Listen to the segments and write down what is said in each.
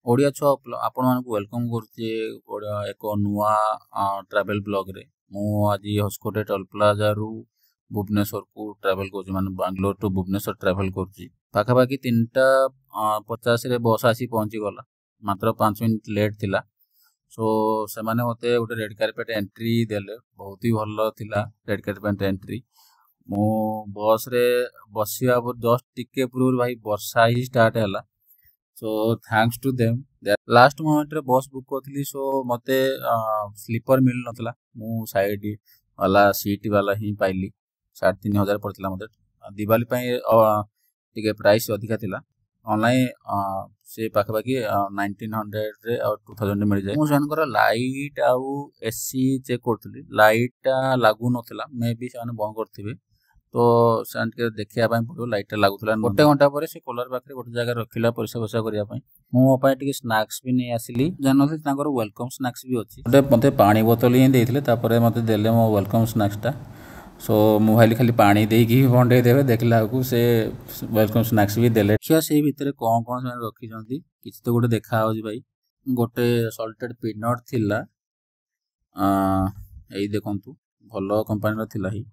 ओडिया छुआ आपण मानक वेलकम करछि एक नुआ ट्रैवल ब्लॉग रे। मु आज हस्कोटे टोल प्लाजा रु भुवनेश्वर को ट्रैवल कर माने बांग्लोर टू भुवनेश्वर ट्रैवल करछि। पाखापाखि 3:50 रे बस आसी पहुंची गला, मात्र 5 मिनिट लेट थिला। सो से माने मते गोटे रेड कार्पेट एंट्री देले, बहुत ही भलो थिला रेड कार्पेट एंट्री। मु बस रे बसिया जस्ट टिके पूर्व भाई वर्षा ही स्टार्ट हैला। So thanks to them last moment रे बस बुक करथली। सो मते स्लीपर मिल नथला, मु साइड वाला सीट वाला ही पाइली। 3,500 पड़थिला मते। दिवाली पई टिके प्राइस अधिका थिला। ऑनलाइन से पाखपाखि 1900 रे और 2000 मिल जाए। मु सेनकर लाइट आउ एसी चेक करथली, लाइट लागू नथला, मे बी से बंद करथिबे। तो सेन के देखिया पई पड़ो लाइट लागुथला। गोटे घंटा पर से कलर पाखरे गोटे जगह रखिला परिसा बसा करिया पई। मु मो पई टिके स्नैक्स भी नै आसिली, जानथि तांकर वेलकम स्नैक्स भी अछि। गोटे मते पानी बोतल ही देइथिले, तापरे मते देले मो वेलकम स्नैक्स टा। सो मु खाली पानी देकी भंडे देबे, देखला को से वेलकम स्नैक्स भी देले। खिया से भीतर कोन कोन से रखि जंती किछ तो गोटे देखा होजी भाई। गोटे सॉल्टेड पीनट थिला, एई देखंतु भलो कंपनी रो थिला ही।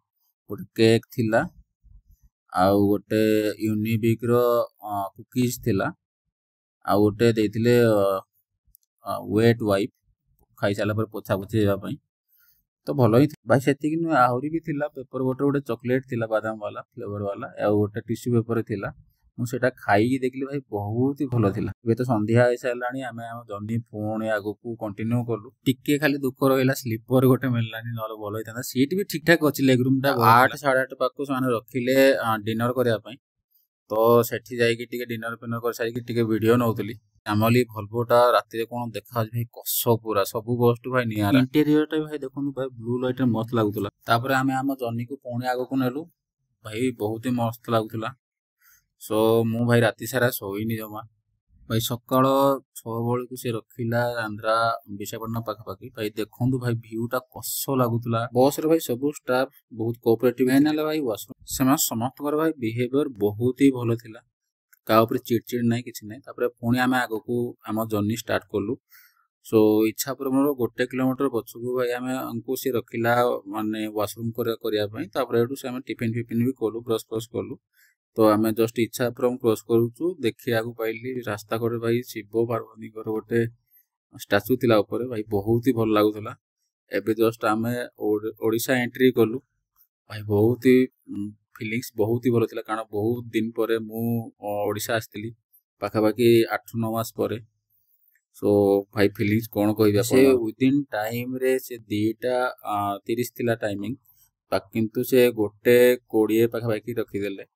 गोटे केक थिला, आउ गोटे यूनिबिक रो कुकीज थिला, आउ गोटे देइथिले वेट वाइप खाई साला पर पोछा पोछी देबा पई। तो भलो ही भाई सेति कि आहुरी भी थिला पेपर बोटर, गोटे चॉकलेट थिला बादाम वाला फ्लेवर वाला, आउ गोटे टिश्यू पेपर थिला। मु सेटा खाई देखली भाई बहुत ही भलो थिला। बे तो संध्या आइ सालानी, आमे हम जर्नी पुणी आगो को कंटिन्यू करलु। टिके खाली दुख रहिला स्लीपर गोटे मिललानी, नले भलो हिता। सीट भी ठीक ठाक अछि, लेग रूम टा 8 8:30 पाकु माने रखिले डिनर करिया पई। तो सेठी जाई कि टिके डिनर पिनर कर सारी कि टिके वीडियो नउतली। आमली भल्वोटा राति रे कोन देखा भाई कस पूरा सब गोस्ट भाई नियारा। इंटीरियर टा भाई देखनु भाई ब्लू लाइट रे मस्त लागुतला। तापरे आमे हम जर्नी को पुणी आगो को नेलु, भाई बहुत ही मस्त लागुतला। सो मु भाई राति सारा सोईनी जमा। भाई सकाळ 6 बळे को से रखिला आंध्रा विशाखापट्टनम पाखापाखि। भाई देखंतु भाई व्यू टा कस लागुतला। बस रे भाई सब स्टाफ बहुत कोऑपरेटिव हैनला भाई। वॉशरूम समस्त कर भाई बिहेवियर बहुत ही भलो थिला, का ऊपर चिड़चिड़ नहीं किछि नहीं। तापरे पुणी आमे आगो को हम जर्नी स्टार्ट करलु। सो इच्छापुर मोर 1 किलोमीटर पछकु भाई आमे अंकु से रखिला माने वॉशरूम करिया पई। तापरे एटु से आमे टिफिन फिफिन भी करलु, ब्रश ब्रश करलु। तो आमे जस्ट इच्छापुरम क्रॉस करूछु, देखिया को पाइली रास्ता करे भाई शिव पार्वती कर गोटे स्टैचू थिला ऊपर। भाई बहुत ही भल लागुतला। एबे जस्ट आमे ओडिशा एंट्री करलु। भाई बहुत ही फीलिंग्स बहुत ही भलो थिला, कारण बहुत दिन परे मु ओडिशा आस्तिली, पाखापाखि 8-9 मास परे। सो भाई फीलिंग्स कोन कहबा से विदिन टाइम रे से 2:30 थिला टाइमिंग, किंतु से 1:20 पाखापाखि रखी देले।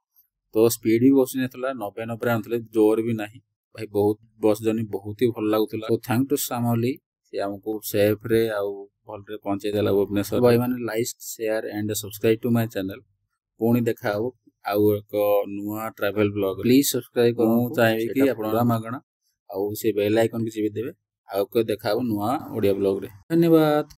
तो स्पीड भी बस नथला, 90 आनथले, जोर भी नाही। भाई बहुत बस जर्नी बहुत ही भल लागुतला। तो थैंक टू सामोली, से हमको सेफ रे आउ भल रे पहुंचे देला भुवनेश्वर। भाई माने like share and subscribe to my channel. पुणी देखा हो आउ एक नुआ ट्रैवल ब्लॉग। प्लीज सब्सक्राइब करू चाहिए कि आपनरा मागणा, आउ से बेल आइकन कि चिपि देबे। आउ को देखा हो नुआ ओडिया ब्लॉग रे। धन्यवाद।